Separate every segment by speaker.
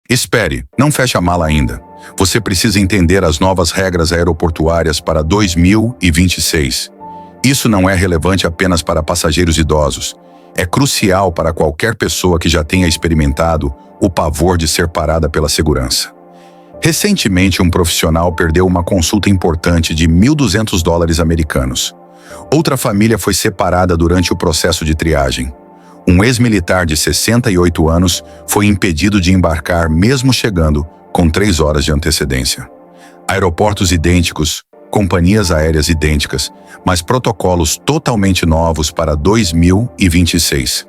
Speaker 1: Espere, não feche a mala ainda. Você precisa entender as novas regras aeroportuárias para 2026. Isso não é relevante apenas para passageiros idosos. É crucial para qualquer pessoa que já tenha experimentado o pavor de ser parada pela segurança. Recentemente, um profissional perdeu uma consulta importante de $1.200 americanos. Outra família foi separada durante o processo de triagem. Um ex-militar de 68 anos foi impedido de embarcar mesmo chegando com 3 horas de antecedência. Aeroportos idênticos, companhias aéreas idênticas, mas protocolos totalmente novos para 2026.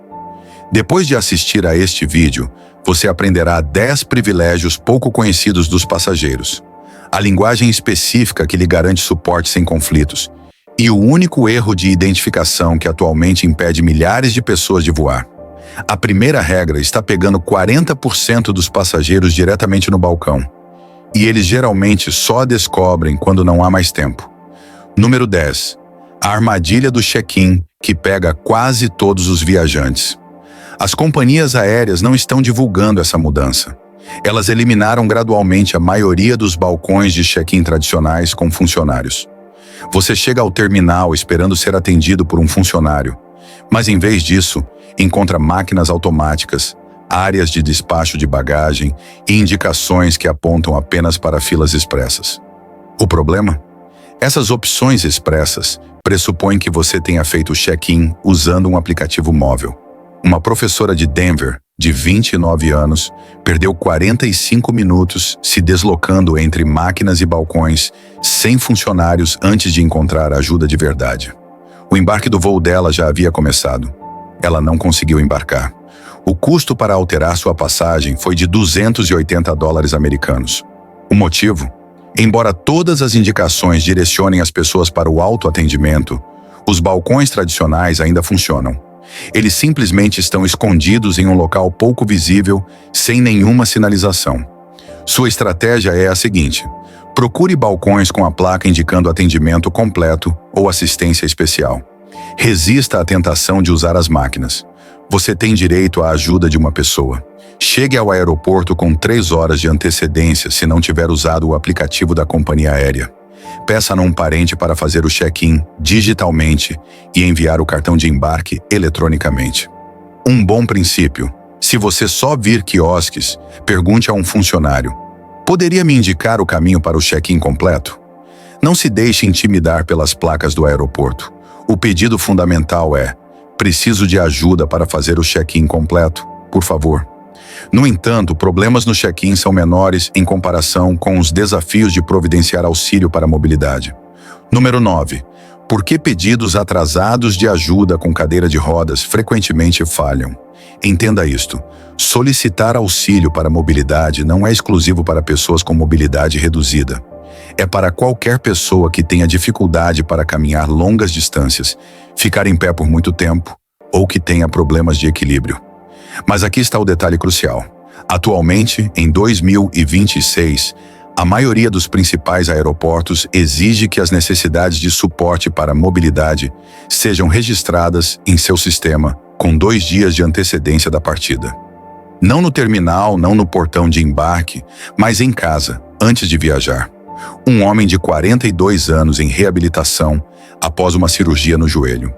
Speaker 1: Depois de assistir a este vídeo, você aprenderá 10 privilégios pouco conhecidos dos passageiros, a linguagem específica que lhe garante suporte sem conflitos, e o único erro de identificação que atualmente impede milhares de pessoas de voar. A primeira regra está pegando 40% dos passageiros diretamente no balcão, e eles geralmente só a descobrem quando não há mais tempo. Número 10. A armadilha do check-in, que pega quase todos os viajantes. As companhias aéreas não estão divulgando essa mudança. Elas eliminaram gradualmente a maioria dos balcões de check-in tradicionais com funcionários. Você chega ao terminal esperando ser atendido por um funcionário, mas em vez disso, encontra máquinas automáticas, áreas de despacho de bagagem e indicações que apontam apenas para filas expressas. O problema? Essas opções expressas pressupõem que você tenha feito o check-in usando um aplicativo móvel. Uma professora de Denver, de 29 anos, perdeu 45 minutos se deslocando entre máquinas e balcões sem funcionários antes de encontrar ajuda de verdade. O embarque do voo dela já havia começado. Ela não conseguiu embarcar. O custo para alterar sua passagem foi de $280 americanos. O motivo? Embora todas as indicações direcionem as pessoas para o autoatendimento, os balcões tradicionais ainda funcionam. Eles simplesmente estão escondidos em um local pouco visível, sem nenhuma sinalização. Sua estratégia é a seguinte: procure balcões com a placa indicando atendimento completo ou assistência especial. Resista à tentação de usar as máquinas. Você tem direito à ajuda de uma pessoa. Chegue ao aeroporto com 3 horas de antecedência se não tiver usado o aplicativo da companhia aérea. Peça a um parente para fazer o check-in digitalmente e enviar o cartão de embarque eletronicamente. Um bom princípio: se você só vir quiosques, pergunte a um funcionário: poderia me indicar o caminho para o check-in completo? Não se deixe intimidar pelas placas do aeroporto. O pedido fundamental é: preciso de ajuda para fazer o check-in completo, por favor. No entanto, problemas no check-in são menores em comparação com os desafios de providenciar auxílio para a mobilidade. Número 9. Por que pedidos atrasados de ajuda com cadeira de rodas frequentemente falham? Entenda isto: solicitar auxílio para a mobilidade não é exclusivo para pessoas com mobilidade reduzida. É para qualquer pessoa que tenha dificuldade para caminhar longas distâncias, ficar em pé por muito tempo ou que tenha problemas de equilíbrio. Mas aqui está o detalhe crucial. Atualmente, em 2026, a maioria dos principais aeroportos exige que as necessidades de suporte para a mobilidade sejam registradas em seu sistema com 2 dias de antecedência da partida. Não no terminal, não no portão de embarque, mas em casa, antes de viajar. Um homem de 42 anos em reabilitação após uma cirurgia no joelho.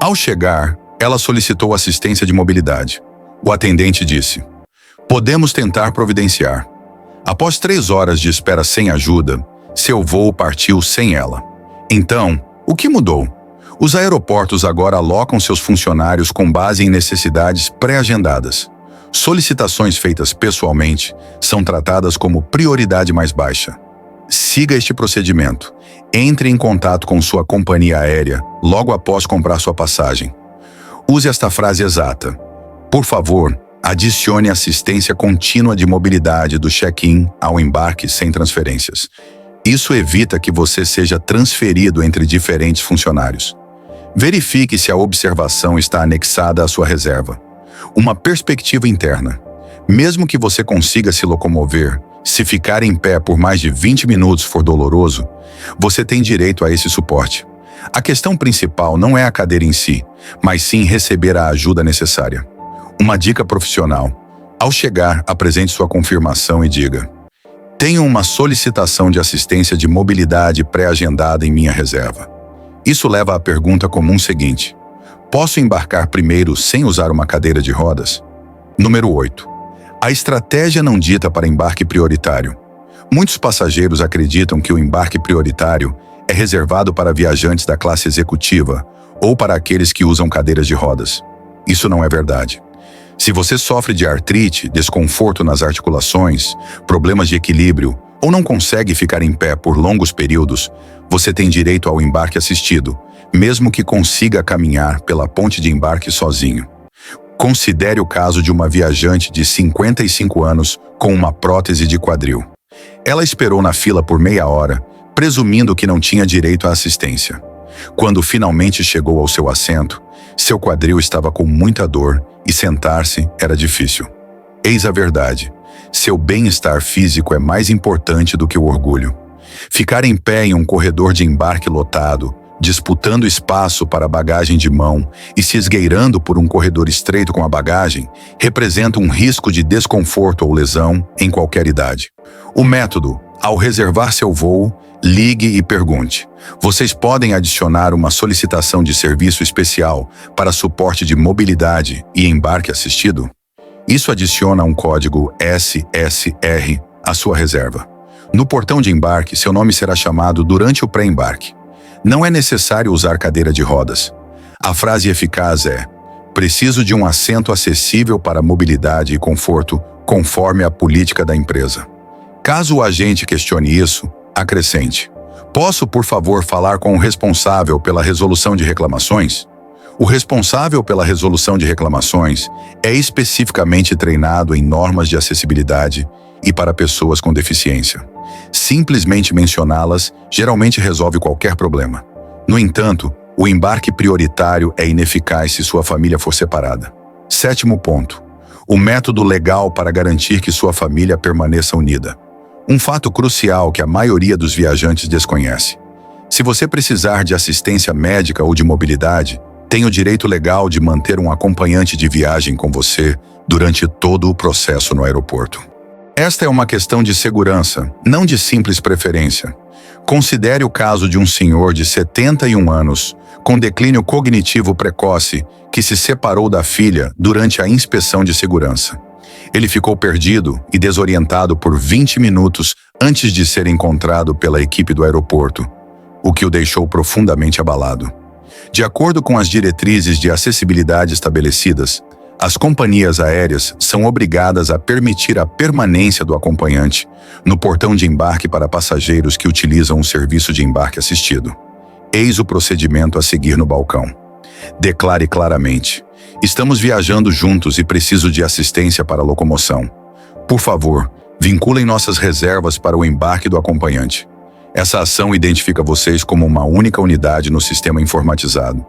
Speaker 1: Ao chegar, ela solicitou assistência de mobilidade. O atendente disse: podemos tentar providenciar. Após 3 horas de espera sem ajuda, seu voo partiu sem ela. Então, o que mudou? Os aeroportos agora alocam seus funcionários com base em necessidades pré-agendadas. Solicitações feitas pessoalmente são tratadas como prioridade mais baixa. Siga este procedimento. Entre em contato com sua companhia aérea logo após comprar sua passagem. Use esta frase exata: por favor, adicione assistência contínua de mobilidade do check-in ao embarque sem transferências. Isso evita que você seja transferido entre diferentes funcionários. Verifique se a observação está anexada à sua reserva. Uma perspectiva interna. Mesmo que você consiga se locomover, se ficar em pé por mais de 20 minutos for doloroso, você tem direito a esse suporte. A questão principal não é a cadeira em si, mas sim receber a ajuda necessária. Uma dica profissional: Ao chegar, apresente sua confirmação e diga: tenho uma solicitação de assistência de mobilidade pré-agendada em minha reserva. Isso leva à pergunta comum seguinte: posso embarcar primeiro sem usar uma cadeira de rodas? Número 8. A estratégia não dita para embarque prioritário. Muitos passageiros acreditam que o embarque prioritário é reservado para viajantes da classe executiva ou para aqueles que usam cadeiras de rodas. Isso não é verdade. Se você sofre de artrite, desconforto nas articulações, problemas de equilíbrio ou não consegue ficar em pé por longos períodos, você tem direito ao embarque assistido, mesmo que consiga caminhar pela ponte de embarque sozinho. Considere o caso de uma viajante de 55 anos com uma prótese de quadril. Ela esperou na fila por meia hora, presumindo que não tinha direito à assistência. Quando finalmente chegou ao seu assento, seu quadril estava com muita dor e sentar-se era difícil. Eis a verdade: seu bem-estar físico é mais importante do que o orgulho. Ficar em pé em um corredor de embarque lotado, disputando espaço para bagagem de mão e se esgueirando por um corredor estreito com a bagagem, representa um risco de desconforto ou lesão em qualquer idade. O método: ao reservar seu voo, ligue e pergunte: vocês podem adicionar uma solicitação de serviço especial para suporte de mobilidade e embarque assistido? Isso adiciona um código SSR à sua reserva. No portão de embarque, seu nome será chamado durante o pré-embarque. Não é necessário usar cadeira de rodas. A frase eficaz é: preciso de um assento acessível para mobilidade e conforto, conforme a política da empresa. Caso o agente questione isso, acrescente: posso, por favor, falar com o responsável pela resolução de reclamações? O responsável pela resolução de reclamações é especificamente treinado em normas de acessibilidade e para pessoas com deficiência. Simplesmente mencioná-las geralmente resolve qualquer problema. No entanto, o embarque prioritário é ineficaz se sua família for separada. 7º ponto: o método legal para garantir que sua família permaneça unida. Um fato crucial que a maioria dos viajantes desconhece. Se você precisar de assistência médica ou de mobilidade, tem o direito legal de manter um acompanhante de viagem com você durante todo o processo no aeroporto. Esta é uma questão de segurança, não de simples preferência. Considere o caso de um senhor de 71 anos, com declínio cognitivo precoce, que se separou da filha durante a inspeção de segurança. Ele ficou perdido e desorientado por 20 minutos antes de ser encontrado pela equipe do aeroporto, o que o deixou profundamente abalado. De acordo com as diretrizes de acessibilidade estabelecidas, as companhias aéreas são obrigadas a permitir a permanência do acompanhante no portão de embarque para passageiros que utilizam um serviço de embarque assistido. Eis o procedimento a seguir no balcão. Declare claramente: estamos viajando juntos e preciso de assistência para a locomoção. Por favor, vinculem nossas reservas para o embarque do acompanhante. Essa ação identifica vocês como uma única unidade no sistema informatizado.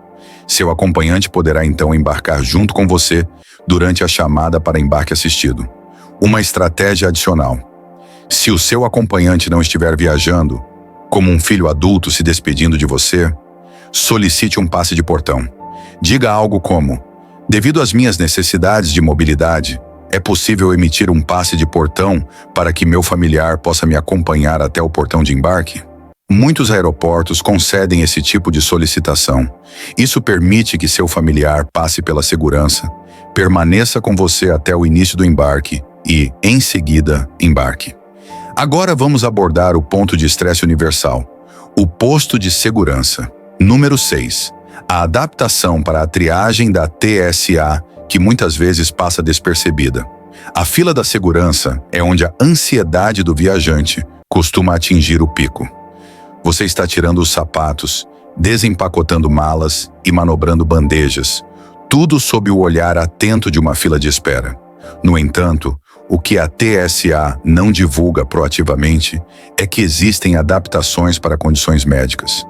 Speaker 1: Seu acompanhante poderá então embarcar junto com você durante a chamada para embarque assistido. Uma estratégia adicional: se o seu acompanhante não estiver viajando, como um filho adulto se despedindo de você, solicite um passe de portão. Diga algo como: devido às minhas necessidades de mobilidade, é possível emitir um passe de portão para que meu familiar possa me acompanhar até o portão de embarque? Muitos aeroportos concedem esse tipo de solicitação. Isso permite que seu familiar passe pela segurança, permaneça com você até o início do embarque e, em seguida, embarque. Agora vamos abordar o ponto de estresse universal: o posto de segurança. Número 6. A adaptação para a triagem da TSA, que muitas vezes passa despercebida. A fila da segurança é onde a ansiedade do viajante costuma atingir o pico. Você está tirando os sapatos, desempacotando malas e manobrando bandejas, tudo sob o olhar atento de uma fila de espera. No entanto, o que a TSA não divulga proativamente é que existem adaptações para condições médicas.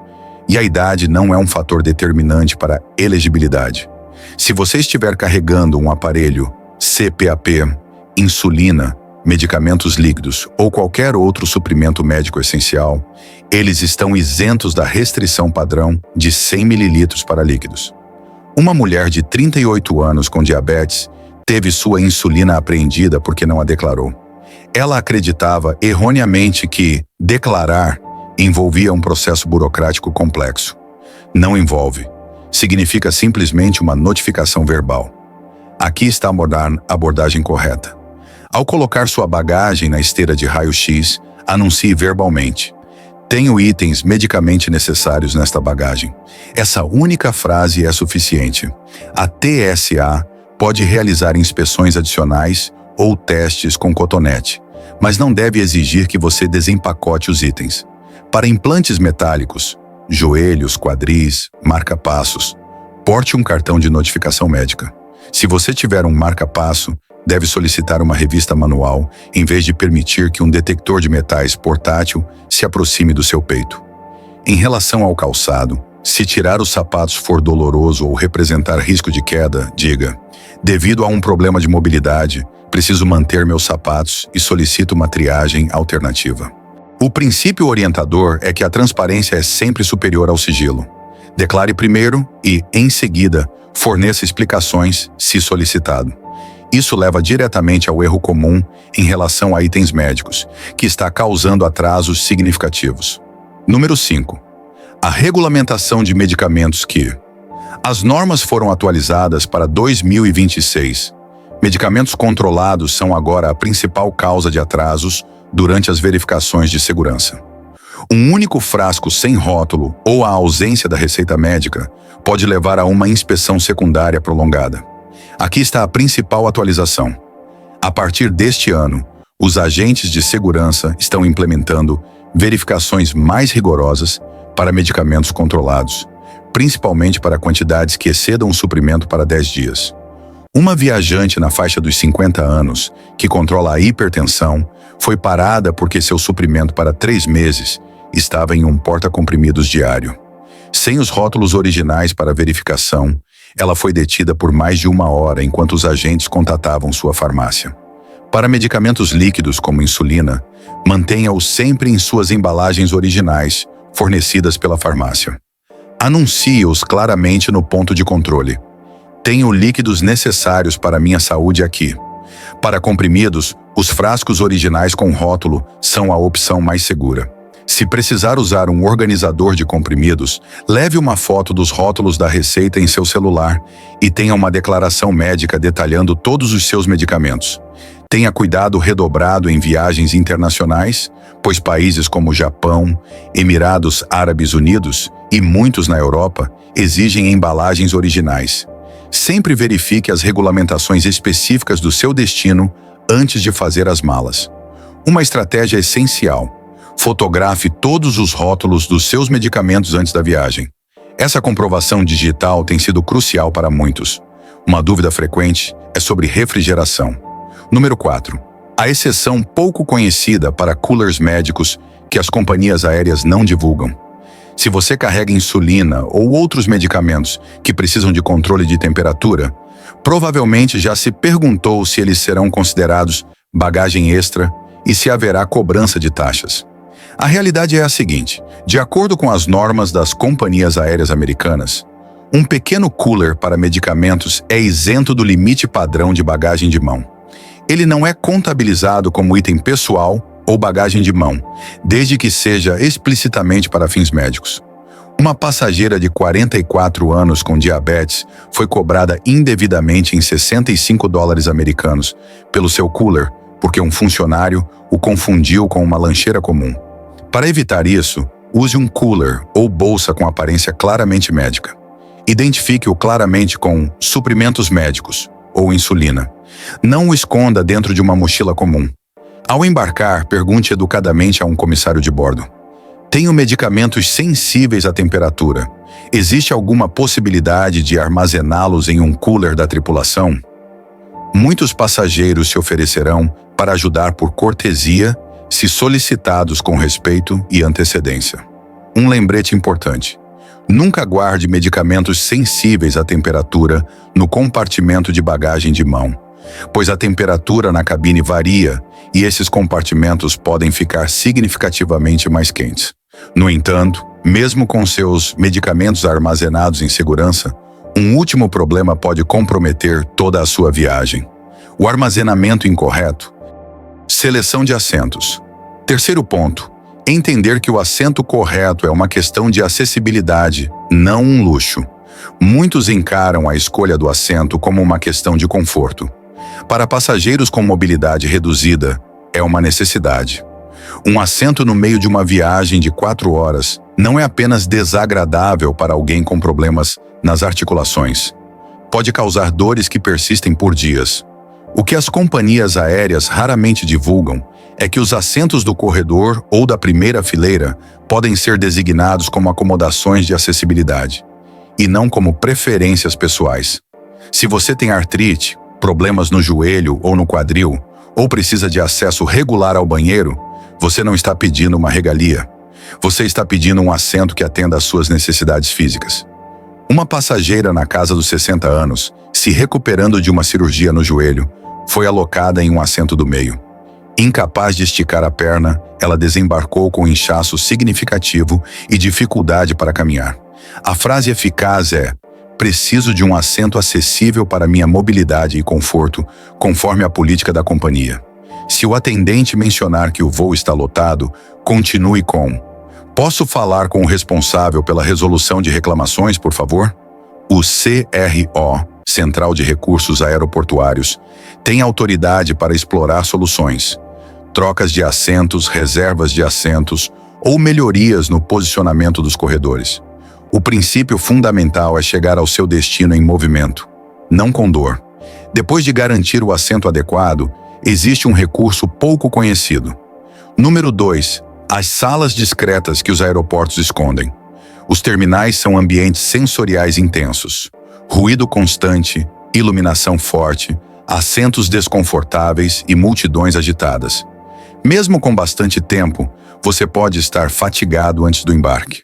Speaker 1: E a idade não é um fator determinante para a elegibilidade. Se você estiver carregando um aparelho CPAP, insulina, medicamentos líquidos ou qualquer outro suprimento médico essencial, eles estão isentos da restrição padrão de 100 ml para líquidos. Uma mulher de 38 anos com diabetes teve sua insulina apreendida porque não a declarou. Ela acreditava erroneamente que declarar envolvia um processo burocrático complexo. Não envolve. Significa simplesmente uma notificação verbal. Aqui está a abordagem correta. Ao colocar sua bagagem na esteira de raio-x, anuncie verbalmente: tenho itens medicamente necessários nesta bagagem. Essa única frase é suficiente. A TSA pode realizar inspeções adicionais ou testes com cotonete, mas não deve exigir que você desempacote os itens. Para implantes metálicos, joelhos, quadris, marca-passos, porte um cartão de notificação médica. Se você tiver um marca-passo, deve solicitar uma revista manual em vez de permitir que um detector de metais portátil se aproxime do seu peito. Em relação ao calçado, se tirar os sapatos for doloroso ou representar risco de queda, diga: devido a um problema de mobilidade, preciso manter meus sapatos e solicito uma triagem alternativa. O princípio orientador é que a transparência é sempre superior ao sigilo. Declare primeiro e, em seguida, forneça explicações, se solicitado. Isso leva diretamente ao erro comum em relação a itens médicos, que está causando atrasos significativos. Número 5. A regulamentação de medicamentos que... As normas foram atualizadas para 2026. Medicamentos controlados são agora a principal causa de atrasos durante as verificações de segurança. Um único frasco sem rótulo ou a ausência da receita médica pode levar a uma inspeção secundária prolongada. Aqui está a principal atualização. A partir deste ano, os agentes de segurança estão implementando verificações mais rigorosas para medicamentos controlados, principalmente para quantidades que excedam o suprimento para 10 dias. Uma viajante na faixa dos 50 anos, que controla a hipertensão, foi parada porque seu suprimento para 3 meses estava em um porta-comprimidos diário. Sem os rótulos originais para verificação, ela foi detida por mais de 1 hora enquanto os agentes contatavam sua farmácia. Para medicamentos líquidos como insulina, mantenha-os sempre em suas embalagens originais, fornecidas pela farmácia. Anuncie-os claramente no ponto de controle. Tenho líquidos necessários para minha saúde aqui. Para comprimidos, os frascos originais com rótulo são a opção mais segura. Se precisar usar um organizador de comprimidos, leve uma foto dos rótulos da receita em seu celular e tenha uma declaração médica detalhando todos os seus medicamentos. Tenha cuidado redobrado em viagens internacionais, pois países como Japão, Emirados Árabes Unidos e muitos na Europa exigem embalagens originais. Sempre verifique as regulamentações específicas do seu destino antes de fazer as malas. Uma estratégia essencial: fotografe todos os rótulos dos seus medicamentos antes da viagem. Essa comprovação digital tem sido crucial para muitos. Uma dúvida frequente é sobre refrigeração. Número 4. A exceção pouco conhecida para coolers médicos que as companhias aéreas não divulgam. Se você carrega insulina ou outros medicamentos que precisam de controle de temperatura, provavelmente já se perguntou se eles serão considerados bagagem extra e se haverá cobrança de taxas. A realidade é a seguinte: de acordo com as normas das companhias aéreas americanas, um pequeno cooler para medicamentos é isento do limite padrão de bagagem de mão. Ele não é contabilizado como item pessoal ou bagagem de mão, desde que seja explicitamente para fins médicos. Uma passageira de 44 anos com diabetes foi cobrada indevidamente em $65 americanos pelo seu cooler, porque um funcionário o confundiu com uma lancheira comum. Para evitar isso, use um cooler ou bolsa com aparência claramente médica. Identifique-o claramente com suprimentos médicos ou insulina. Não o esconda dentro de uma mochila comum. Ao embarcar, pergunte educadamente a um comissário de bordo: tenho medicamentos sensíveis à temperatura. Existe alguma possibilidade de armazená-los em um cooler da tripulação? Muitos passageiros se oferecerão para ajudar por cortesia, se solicitados com respeito e antecedência. Um lembrete importante: nunca guarde medicamentos sensíveis à temperatura no compartimento de bagagem de mão, pois a temperatura na cabine varia e esses compartimentos podem ficar significativamente mais quentes. No entanto, mesmo com seus medicamentos armazenados em segurança, um último problema pode comprometer toda a sua viagem. O armazenamento incorreto. Seleção de assentos. Terceiro ponto. Entender que o assento correto é uma questão de acessibilidade, não um luxo. Muitos encaram a escolha do assento como uma questão de conforto. Para passageiros com mobilidade reduzida, é uma necessidade. Um assento no meio de uma viagem de 4 horas não é apenas desagradável para alguém com problemas nas articulações. Pode causar dores que persistem por dias. O que as companhias aéreas raramente divulgam é que os assentos do corredor ou da primeira fileira podem ser designados como acomodações de acessibilidade, e não como preferências pessoais. Se você tem artrite, problemas no joelho ou no quadril, ou precisa de acesso regular ao banheiro, você não está pedindo uma regalia. Você está pedindo um assento que atenda às suas necessidades físicas. Uma passageira na casa dos 60 anos, se recuperando de uma cirurgia no joelho, foi alocada em um assento do meio. Incapaz de esticar a perna, ela desembarcou com inchaço significativo e dificuldade para caminhar. A frase eficaz é: preciso de um assento acessível para minha mobilidade e conforto, conforme a política da companhia. Se o atendente mencionar que o voo está lotado, continue com: posso falar com o responsável pela resolução de reclamações, por favor? O CRO, Central de Recursos Aeroportuários, tem autoridade para explorar soluções, trocas de assentos, reservas de assentos ou melhorias no posicionamento dos corredores. O princípio fundamental é chegar ao seu destino em movimento, não com dor. Depois de garantir o assento adequado, existe um recurso pouco conhecido. Número 2. As salas discretas que os aeroportos escondem. Os terminais são ambientes sensoriais intensos. Ruído constante, iluminação forte, assentos desconfortáveis e multidões agitadas. Mesmo com bastante tempo, você pode estar fatigado antes do embarque.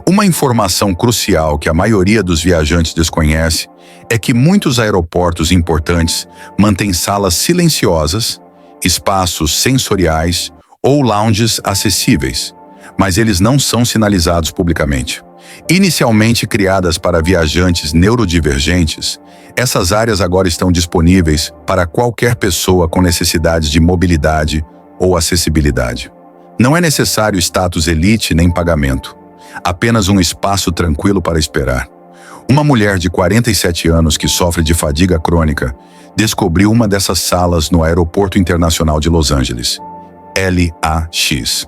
Speaker 1: Uma informação crucial que a maioria dos viajantes desconhece é que muitos aeroportos importantes mantêm salas silenciosas, espaços sensoriais ou lounges acessíveis, mas eles não são sinalizados publicamente. Inicialmente criadas para viajantes neurodivergentes, essas áreas agora estão disponíveis para qualquer pessoa com necessidades de mobilidade ou acessibilidade. Não é necessário status elite nem pagamento, apenas um espaço tranquilo para esperar. Uma mulher de 47 anos que sofre de fadiga crônica descobriu uma dessas salas no Aeroporto Internacional de Los Angeles, LAX.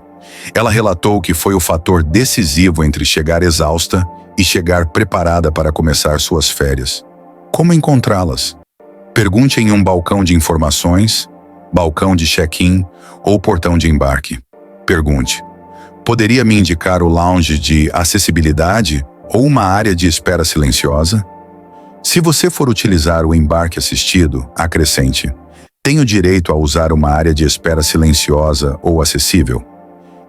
Speaker 1: Ela relatou que foi o fator decisivo entre chegar exausta e chegar preparada para começar suas férias. Como encontrá-las? Pergunte em um balcão de informações, balcão de check-in ou portão de embarque. Pergunte: poderia me indicar o lounge de acessibilidade ou uma área de espera silenciosa? Se você for utilizar o embarque assistido, acrescente: tenho direito a usar uma área de espera silenciosa ou acessível?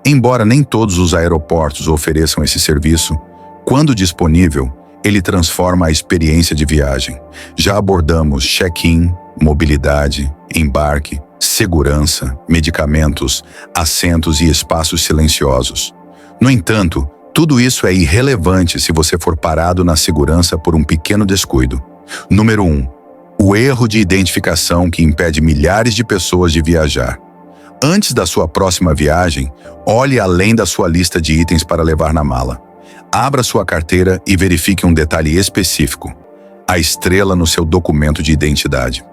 Speaker 1: Embora nem todos os aeroportos ofereçam esse serviço, quando disponível, ele transforma a experiência de viagem. Já abordamos check-in, mobilidade, embarque, segurança, medicamentos, assentos e espaços silenciosos. No entanto, tudo isso é irrelevante se você for parado na segurança por um pequeno descuido. Número 1. O erro de identificação que impede milhares de pessoas de viajar. Antes da sua próxima viagem, olhe além da sua lista de itens para levar na mala. Abra sua carteira e verifique um detalhe específico: a estrela no seu documento de identidade.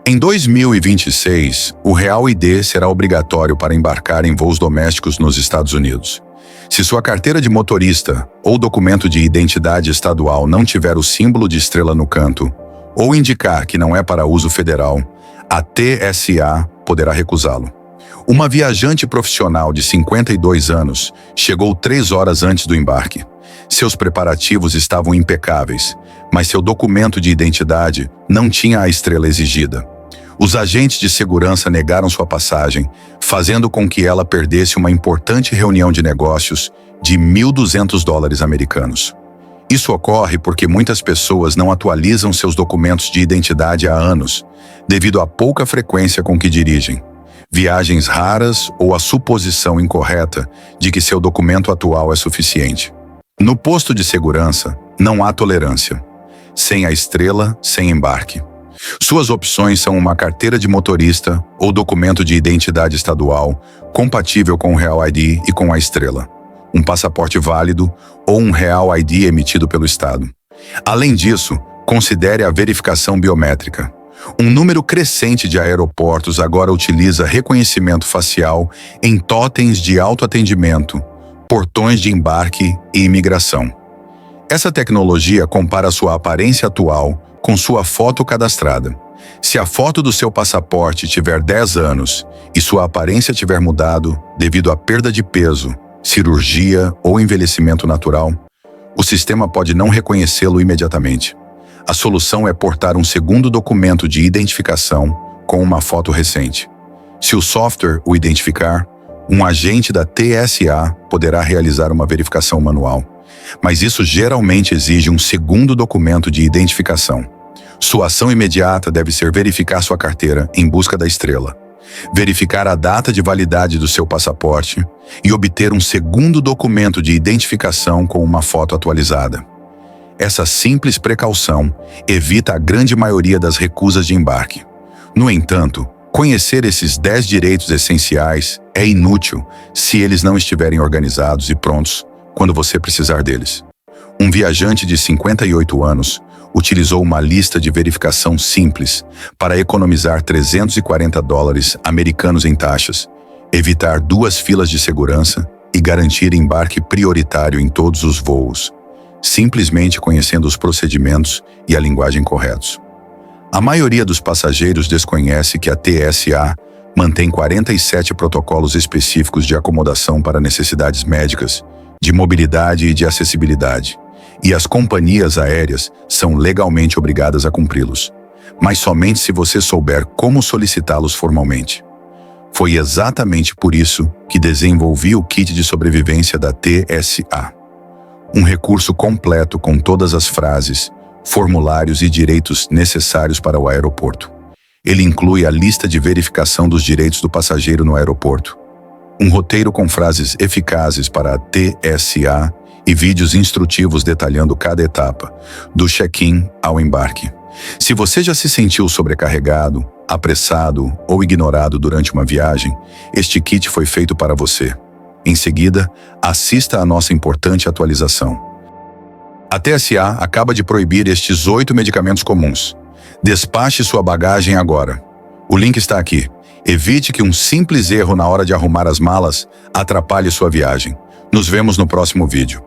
Speaker 1: Em 2026, o Real ID será obrigatório para embarcar em voos domésticos nos Estados Unidos. Se sua carteira de motorista ou documento de identidade estadual não tiver o símbolo de estrela no canto, ou indicar que não é para uso federal, a TSA poderá recusá-lo. Uma viajante profissional de 52 anos chegou 3 horas antes do embarque. Seus preparativos estavam impecáveis, mas seu documento de identidade não tinha a estrela exigida. Os agentes de segurança negaram sua passagem, fazendo com que ela perdesse uma importante reunião de negócios de $1.200 americanos. Isso ocorre porque muitas pessoas não atualizam seus documentos de identidade há anos, devido à pouca frequência com que dirigem, viagens raras ou a suposição incorreta de que seu documento atual é suficiente. No posto de segurança, não há tolerância. Sem a estrela, sem embarque. Suas opções são uma carteira de motorista ou documento de identidade estadual compatível com o Real ID e com a estrela, um passaporte válido ou um Real ID emitido pelo Estado. Além disso, considere a verificação biométrica. Um número crescente de aeroportos agora utiliza reconhecimento facial em totens de autoatendimento, portões de embarque e imigração. Essa tecnologia compara sua aparência atual com sua foto cadastrada. Se a foto do seu passaporte tiver 10 anos e sua aparência tiver mudado devido à perda de peso, cirurgia ou envelhecimento natural, o sistema pode não reconhecê-lo imediatamente. A solução é portar um segundo documento de identificação com uma foto recente. Se o software o identificar, um agente da TSA poderá realizar uma verificação manual, mas isso geralmente exige um segundo documento de identificação. Sua ação imediata deve ser verificar sua carteira em busca da estrela, verificar a data de validade do seu passaporte e obter um segundo documento de identificação com uma foto atualizada. Essa simples precaução evita a grande maioria das recusas de embarque. No entanto, conhecer esses 10 direitos essenciais é inútil se eles não estiverem organizados e prontos quando você precisar deles. Um viajante de 58 anos utilizou uma lista de verificação simples para economizar $340 americanos em taxas, evitar 2 filas de segurança e garantir embarque prioritário em todos os voos, simplesmente conhecendo os procedimentos e a linguagem corretos. A maioria dos passageiros desconhece que a TSA mantém 47 protocolos específicos de acomodação para necessidades médicas, de mobilidade e de acessibilidade, e as companhias aéreas são legalmente obrigadas a cumpri-los, mas somente se você souber como solicitá-los formalmente. Foi exatamente por isso que desenvolvi o kit de sobrevivência da TSA. Um recurso completo com todas as frases, formulários e direitos necessários para o aeroporto. Ele inclui a lista de verificação dos direitos do passageiro no aeroporto, um roteiro com frases eficazes para a TSA e vídeos instrutivos detalhando cada etapa, do check-in ao embarque. Se você já se sentiu sobrecarregado, apressado ou ignorado durante uma viagem, este kit foi feito para você. Em seguida, assista à nossa importante atualização. A TSA acaba de proibir estes 8 medicamentos comuns. Despache sua bagagem agora. O link está aqui. Evite que um simples erro na hora de arrumar as malas atrapalhe sua viagem. Nos vemos no próximo vídeo.